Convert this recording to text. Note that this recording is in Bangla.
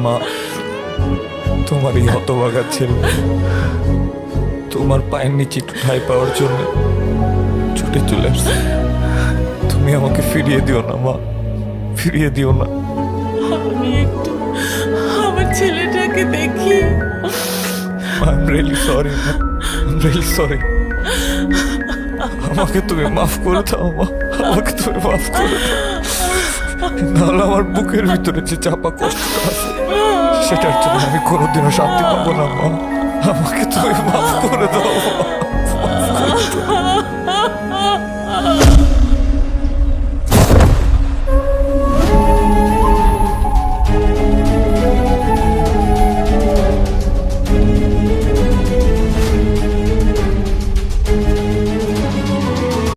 মা, তোমার এই হতভাগা ছেলে তোমার পায়ের নিচে একটু ঠাঁই পাওয়ার জন্য ছুটে চলে আসছে। তুমি আমাকে ফিরিয়ে দিও না মা, ফিরিয়ে দিও না। আমি একটু আমার ছেলেটাকে দেখি। I'm really sorry মা, I'm really sorry। আমাকে তুমি মাফ করে দাও মা, আমাকে তুমি মাফ করে দাও। নাহলে আমার বুকের ভিতরে যে চাপা কষ্ট আছে সেটার জন্য আমি কোনোদিনও শান্তি পাবো না মা। আমাকে তুমি মাফ করে দাও মা, মাফ করে দাও।